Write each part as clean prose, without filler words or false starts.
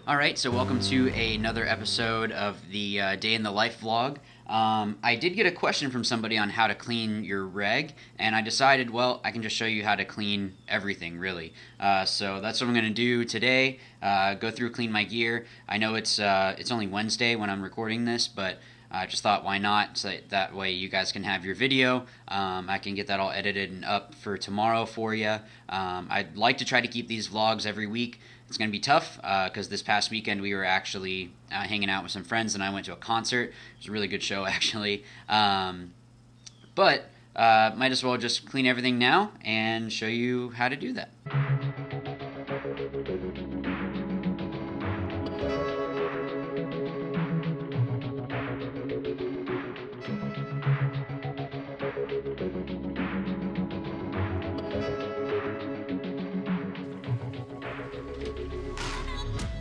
Alright, so welcome to another episode of the Day in the Life vlog. I did get a question from somebody on how to clean your reg, and I decided, well, I can just show you how to clean everything, really. So that's what I'm going to do today, go through, clean my gear. I know it's only Wednesday when I'm recording this, but I just thought, why not? So that way you guys can have your video. I can get that all edited and up for tomorrow for you. I'd like to try to keep these vlogs every week. It's going to be tough because this past weekend we were actually hanging out with some friends and I went to a concert. It was a really good show, actually. But might as well just clean everything now and show you how to do that.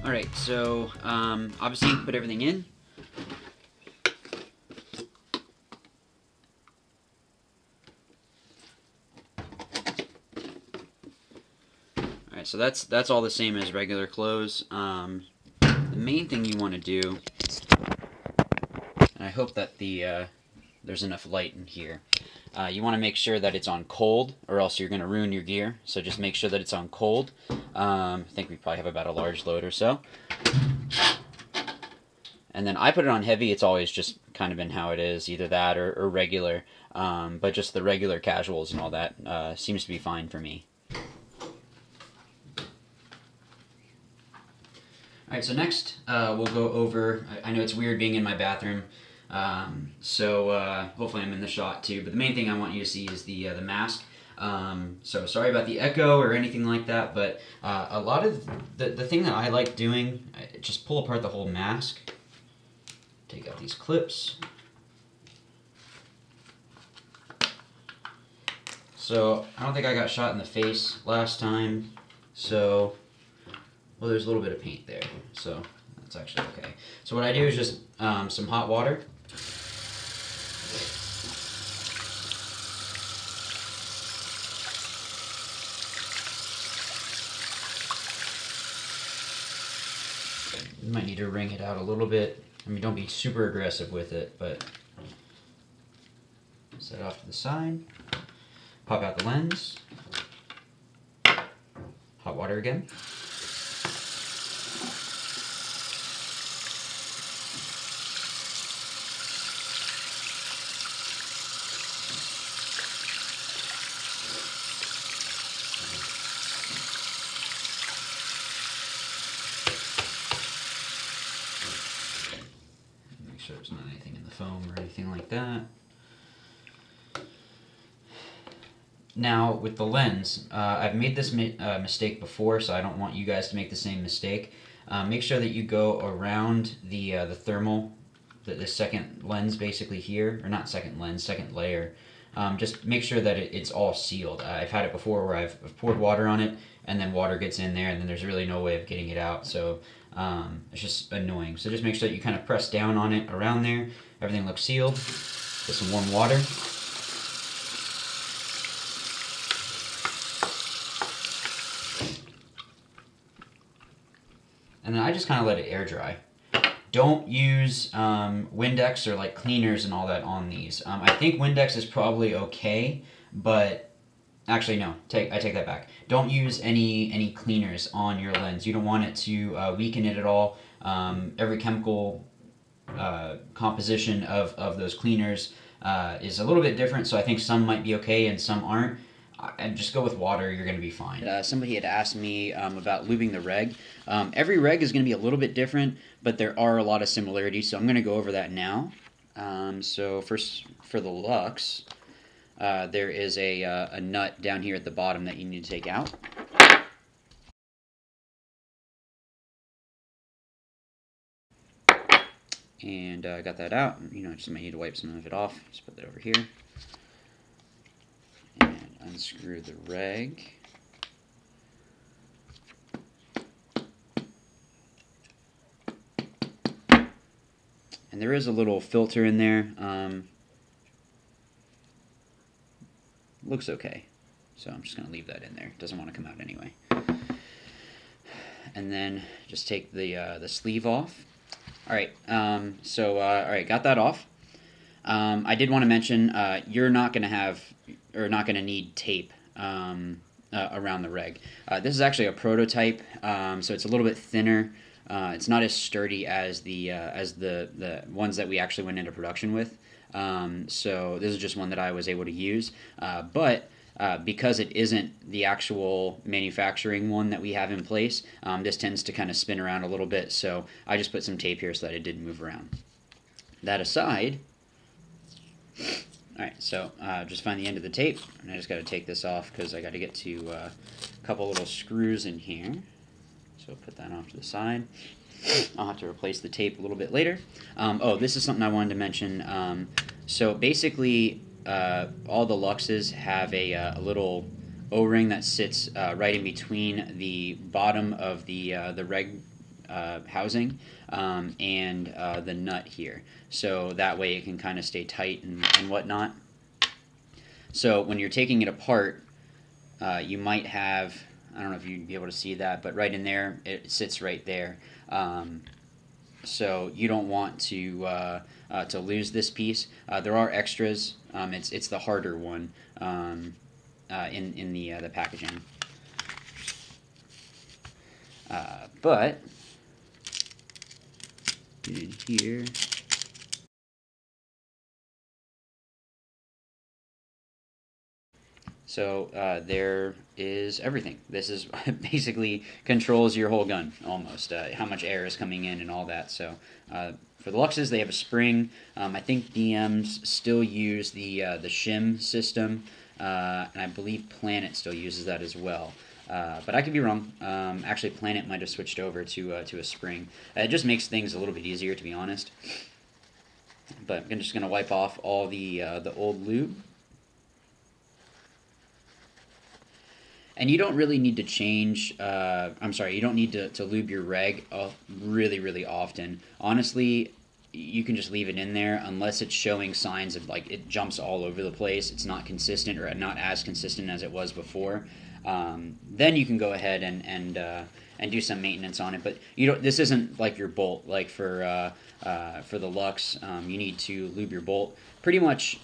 Alright, so obviously you put everything in. Alright, so that's all the same as regular clothes. The main thing you want to do, and I hope that there's enough light in here. You want to make sure that it's on cold, or else you're going to ruin your gear. So just make sure that it's on cold. I think we probably have about a large load or so. And then I put it on heavy. It's always just kind of been how it is, either that or regular. But just the regular casuals and all that seems to be fine for me. Alright, so next we'll go over, I know it's weird being in my bathroom, so hopefully I'm in the shot too, but the main thing I want you to see is the mask. So sorry about the echo or anything like that, but a lot of the thing that I like doing, just pull apart the whole mask, take out these clips. So I don't think I got shot in the face last time, so, well, there's a little bit of paint there, so that's actually okay. So what I do is just some hot water. You might need to wring it out a little bit. I mean, don't be super aggressive with it, but set it off to the side. Pop out the lens. Hot water again. Make sure there's not anything in the foam or anything like that. Now, with the lens, I've made this mistake before, so I don't want you guys to make the same mistake. Make sure that you go around the thermal, the second lens basically here, or not second lens, second layer. Just make sure that it's all sealed. I've had it before where I've poured water on it, and then water gets in there, and then there's really no way of getting it out, so it's just annoying. So just make sure that you kind of press down on it around there. Everything looks sealed. Get some warm water. And then I just kind of let it air dry. Don't use Windex or like cleaners and all that on these. I think Windex is probably okay, but actually no, I take that back. Don't use any cleaners on your lens. You don't want it to weaken it at all. Every chemical composition of those cleaners is a little bit different, so I think some might be okay and some aren't. And just go with water, you're going to be fine. Somebody had asked me about lubing the reg. Every reg is going to be a little bit different, but there are a lot of similarities, so I'm going to go over that now. So first, for the Lux, there is a nut down here at the bottom that you need to take out. And I got that out. You know, just might need to wipe some of it off. Just put that over here. And unscrew the reg. And there is a little filter in there. Looks okay. So I'm just going to leave that in there. It doesn't want to come out anyway. and then just take the sleeve off. All right, all right, got that off. I did want to mention you're not going to have, or not going to need tape around the reg. This is actually a prototype, so it's a little bit thinner. It's not as sturdy as the ones that we actually went into production with. So this is just one that I was able to use, but because it isn't the actual manufacturing one that we have in place, this tends to kind of spin around a little bit, so I just put some tape here so that it didn't move around. That aside, alright, so just find the end of the tape, and I just got to take this off because I got to get to a couple little screws in here. So put that off to the side. I'll have to replace the tape a little bit later. Oh, this is something I wanted to mention. So basically, all the Luxes have a little O-ring that sits right in between the bottom of the reg housing and the nut here. So that way it can kind of stay tight and whatnot. So when you're taking it apart, you might have, I don't know if you'd be able to see that, but right in there, it sits right there. So you don't want to lose this piece. There are extras. It's the harder one in the packaging. But in here. So there is everything. This is basically controls your whole gun almost. How much air is coming in and all that. So for the Luxes, they have a spring. I think DMs still use the shim system, and I believe Planet still uses that as well. But I could be wrong. Actually, Planet might have switched over to a spring. It just makes things a little bit easier, to be honest. But I'm just going to wipe off all the old lube. And you don't really need to change, you don't need to lube your reg really, really often. Honestly, you can just leave it in there unless it's showing signs of, like, it jumps all over the place, it's not consistent or not as consistent as it was before. Then you can go ahead and do some maintenance on it. But you don't. This isn't like your bolt. Like for the Lux, you need to lube your bolt pretty much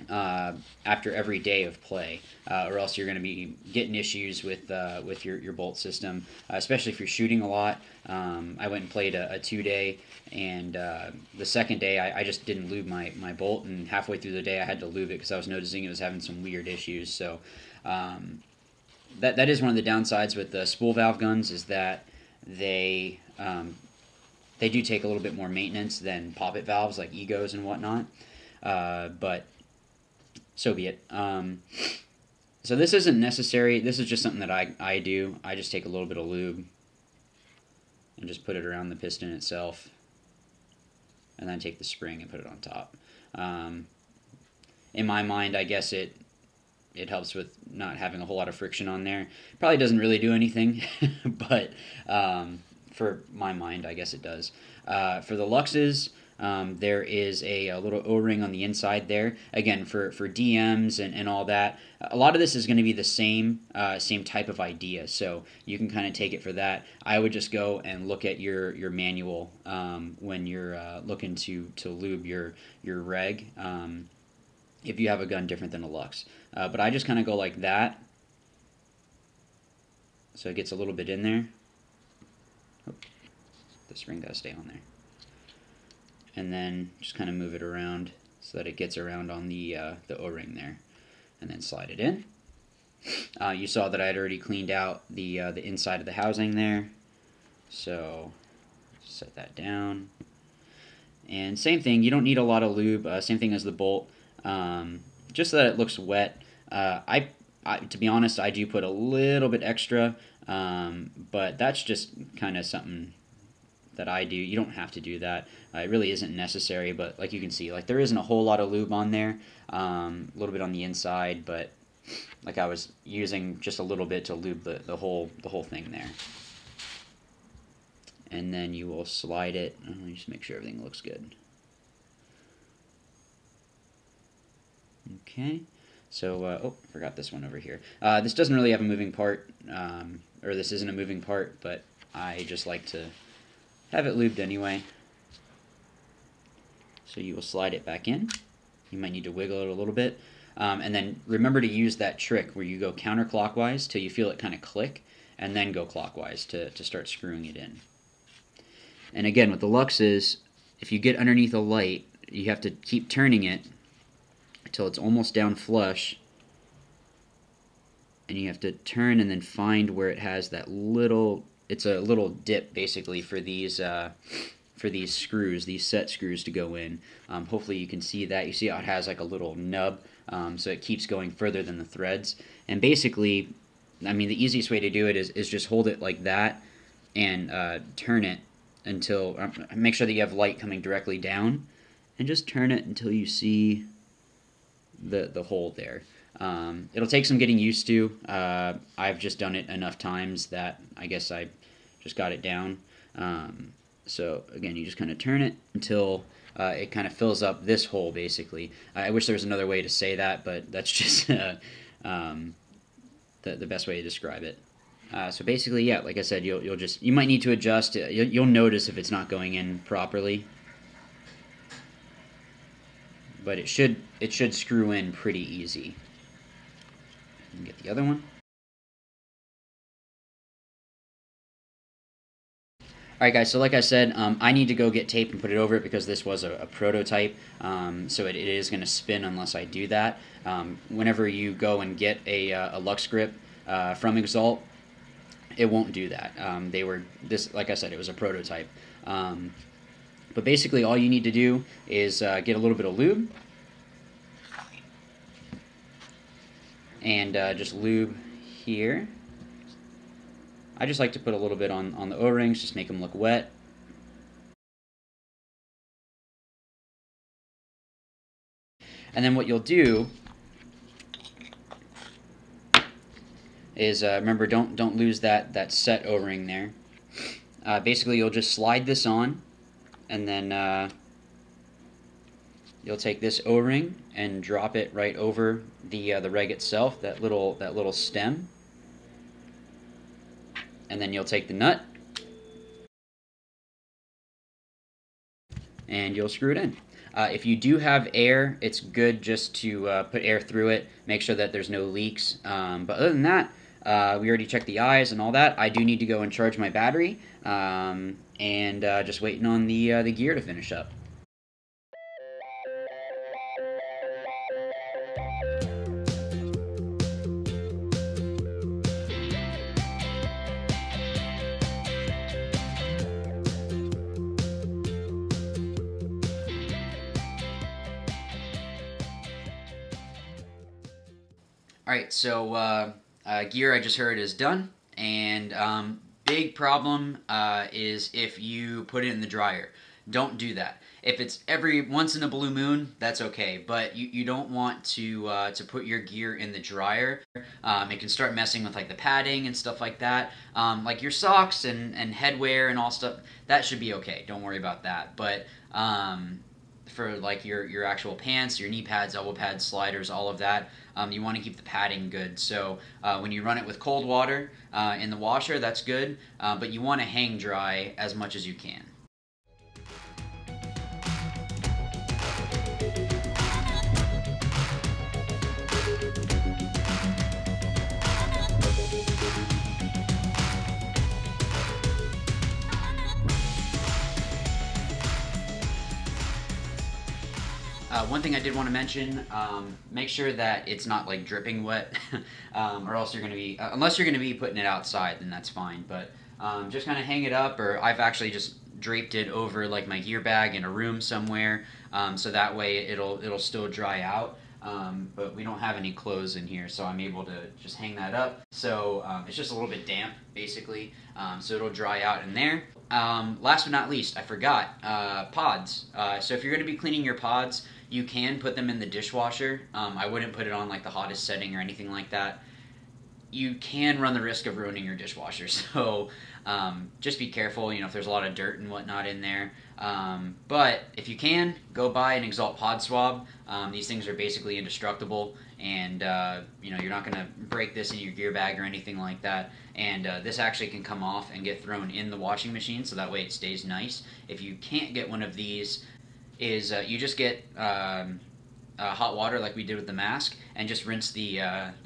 after every day of play, or else you're going to be getting issues with your bolt system, especially if you're shooting a lot. I went and played a 2-day, and the second day I just didn't lube my bolt, and halfway through the day I had to lube it because I was noticing it was having some weird issues. So that is one of the downsides with the spool valve guns, is that they do take a little bit more maintenance than poppet valves like Egos and whatnot. But so be it. So this isn't necessary. This is just something that I do. I just take a little bit of lube and just put it around the piston itself, and then take the spring and put it on top. In my mind, I guess it helps with not having a whole lot of friction on there. Probably doesn't really do anything, but for my mind, I guess it does. For the Luxes, there is a little O-ring on the inside there. Again, for DMs and all that, a lot of this is going to be the same type of idea, so you can kind of take it for that. I would just go and look at your manual when you're looking to lube your reg, if you have a gun different than a Lux. But I just kind of go like that, so it gets a little bit in there. Oh, the spring got to stay on there. And then just kind of move it around so that it gets around on the O-ring there, and then slide it in. You saw that I had already cleaned out the inside of the housing there, so set that down. And same thing, you don't need a lot of lube. Same thing as the bolt, just so that it looks wet. I to be honest, I do put a little bit extra, but that's just kind of something that I do. You don't have to do that. It really isn't necessary, but like you can see, like there isn't a whole lot of lube on there. A little bit on the inside, but like I was using just a little bit to lube the whole thing there. And then you will slide it. Let me just make sure everything looks good. Okay. So, oh, forgot this one over here. This doesn't really have a moving part, or this isn't a moving part, but I just like to have it lubed anyway. So you will slide it back in. You might need to wiggle it a little bit. And then remember to use that trick where you go counterclockwise till you feel it kind of click, and then go clockwise to start screwing it in. And again, with the Luxes, if you get underneath a light, you have to keep turning it until it's almost down flush. And you have to turn and then find where it has that little, it's a little dip basically for these screws, these set screws to go in. Hopefully you can see that. You see how it has like a little nub, so it keeps going further than the threads. And basically, I mean, the easiest way to do it is just hold it like that and turn it until, make sure that you have light coming directly down, and just turn it until you see the hole there. It'll take some getting used to. I've just done it enough times that I guess I just got it down. So again, you just kind of turn it until it kind of fills up this hole, basically. I wish there was another way to say that, but that's just the best way to describe it. So basically, yeah, like I said, you might need to adjust. You'll notice if it's not going in properly, but it should screw in pretty easy. And get the other one. Alright guys, so like I said, I need to go get tape and put it over it because this was a prototype, so it is going to spin unless I do that. Whenever you go and get a Lux grip from Exalt, it won't do that. Like I said, it was a prototype. But basically all you need to do is get a little bit of lube, and just lube here. I just like to put a little bit on the O-rings, just make them look wet. And then what you'll do is, remember, don't lose that set O-ring there. Basically, you'll just slide this on, and then you'll take this O-ring and drop it right over the reg itself, that little stem. And then you'll take the nut and you'll screw it in. If you do have air, it's good just to put air through it, make sure that there's no leaks. But other than that, we already checked the eyes and all that. I do need to go and charge my battery, and just waiting on the gear to finish up. Alright, so gear I just heard is done, and big problem is if you put it in the dryer. Don't do that. If it's every once in a blue moon, that's okay, but you don't want to put your gear in the dryer. It can start messing with like the padding and stuff like that. Like your socks and headwear and all stuff, that should be okay. Don't worry about that. But for like your actual pants, your knee pads, elbow pads, sliders, all of that, you want to keep the padding good. So when you run it with cold water in the washer, that's good, but you want to hang dry as much as you can. One thing I did want to mention, make sure that it's not like dripping wet, or else you're going to be, unless you're going to be putting it outside, then that's fine, but just kind of hang it up, or I've actually just draped it over like my gear bag in a room somewhere, so that way it'll still dry out, but we don't have any clothes in here, so I'm able to just hang that up, so it's just a little bit damp, basically, so it'll dry out in there. Last but not least, I forgot, pods. So if you're going to be cleaning your pods, you can put them in the dishwasher. I wouldn't put it on like the hottest setting or anything like that. you can run the risk of ruining your dishwasher. So just be careful, if there's a lot of dirt and whatnot in there. But if you can, go buy an Exalt Pod Swab. These things are basically indestructible, and you're not going to break this in your gear bag or anything like that. And this actually can come off and get thrown in the washing machine, so that way it stays nice. If you can't get one of these, you just get hot water like we did with the mask, and just rinse the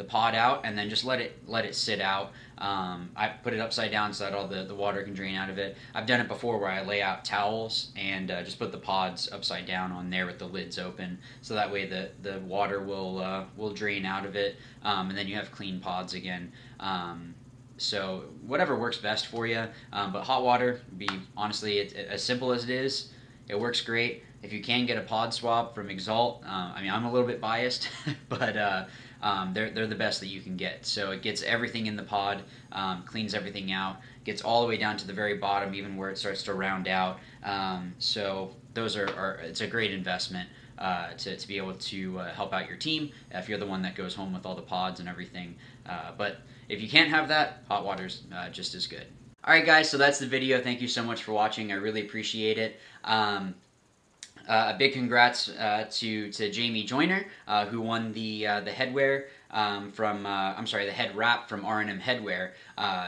pod out, and then just let it sit out. I put it upside down so that all the water can drain out of it. I've done it before where I lay out towels and just put the pods upside down on there with the lids open, so that way the water will drain out of it, and then you have clean pods again. So whatever works best for you, but hot water, honestly, as simple as it is, it works great. If you can get a pod swab from Exalt, I'm a little bit biased, but they're the best that you can get. So it gets everything in the pod, cleans everything out, gets all the way down to the very bottom, even where it starts to round out. So those it's a great investment to be able to help out your team if you're the one that goes home with all the pods and everything. But if you can't have that, hot water's just as good. Alright guys, so that's the video. Thank you so much for watching. I really appreciate it. A big congrats to Jamie Joyner, who won the headwear the head wrap from R&M Headwear.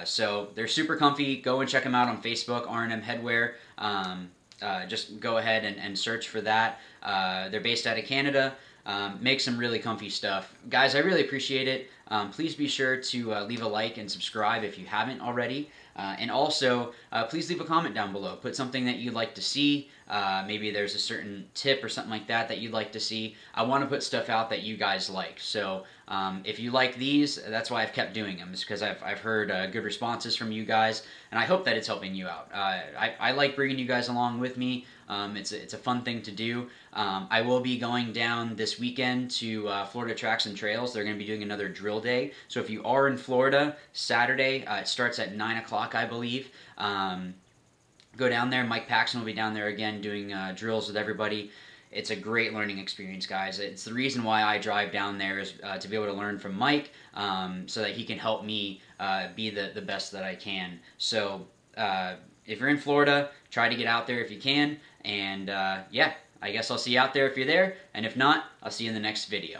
So they're super comfy. Go and check them out on Facebook, R&M Headwear. Just go ahead and search for that. They're based out of Canada. Make some really comfy stuff. Guys, I really appreciate it. Please be sure to leave a like and subscribe if you haven't already. And also, please leave a comment down below. Put something that you'd like to see. Maybe there's a certain tip or something like that you'd like to see. I want to put stuff out that you guys like. So if you like these, that's why I've kept doing them. It's because I've heard good responses from you guys, and I hope that it's helping you out. I like bringing you guys along with me. It's a fun thing to do. I will be going down this weekend to Florida Tracks and Trails. They're going to be doing another drill day. So if you are in Florida, Saturday, it starts at 9 o'clock, I believe. Go down there. Mike Paxton will be down there again doing drills with everybody. It's a great learning experience, guys. It's the reason why I drive down there, is to be able to learn from Mike, so that he can help me be the best that I can. So if you're in Florida, try to get out there if you can. And yeah, I guess I'll see you out there if you're there. And if not, I'll see you in the next video.